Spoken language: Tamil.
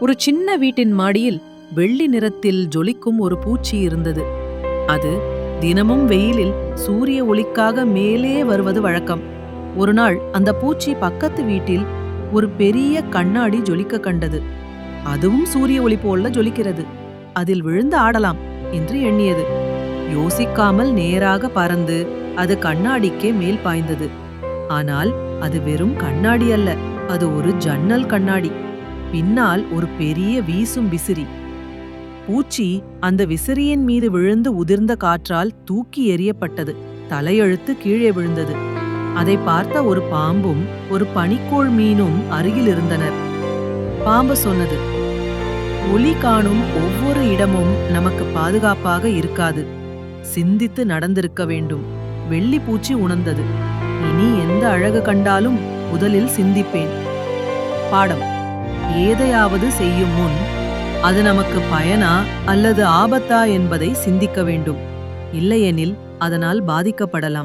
ஒரு சின்ன வீட்டின் மாடியில் வெள்ளி நிறத்தில் ஜொலிக்கும் ஒரு பூச்சி இருந்தது. அது தினமும் வெயிலில் சூரிய ஒளிக்காக மேலே வருவது வழக்கம். ஒரு நாள் அந்த பூச்சி பக்கத்து வீட்டில் ஒரு பெரிய கண்ணாடி ஜொலிக்க கண்டது. அதுவும் சூரிய ஒளி போல ஜொலிக்கிறது, அதில் விழுந்து ஆடலாம் என்று எண்ணியது. யோசிக்காமல் நேராக பறந்து அது கண்ணாடிக்கே மேல் பாய்ந்தது. ஆனால் அது வெறும் கண்ணாடி அல்ல, அது ஒரு ஜன்னல் கண்ணாடி. பின்னால் ஒரு பெரிய வீசும் விசிறி. பூச்சி அந்த விசிறியின் மீது விழுந்து உதிர்ந்த காற்றால் தூக்கி எறியப்பட்டது. தலையெழுத்து கீழே விழுந்தது. அதை பார்த்த ஒரு பாம்பும் ஒரு பனிக்கோள் மீனும் அருகில் இருந்தனர். பாம்பு சொன்னது, ஒளி காணும் ஒவ்வொரு இடமும் நமக்கு பாதுகாப்பாக இருக்காது. சிந்தித்து நடந்திருக்க வேண்டும். வெள்ளி பூச்சி உணர்ந்தது, இனி எந்த அழகு கண்டாலும் முதலில் சிந்திப்பேன். பாடம்: ஏதையாவது செய்யும் முன் அது நமக்கு பயனா அல்லது ஆபத்தா என்பதை சிந்திக்க வேண்டும். இல்லையெனில் அதனால் பாதிக்கப்படலாம்.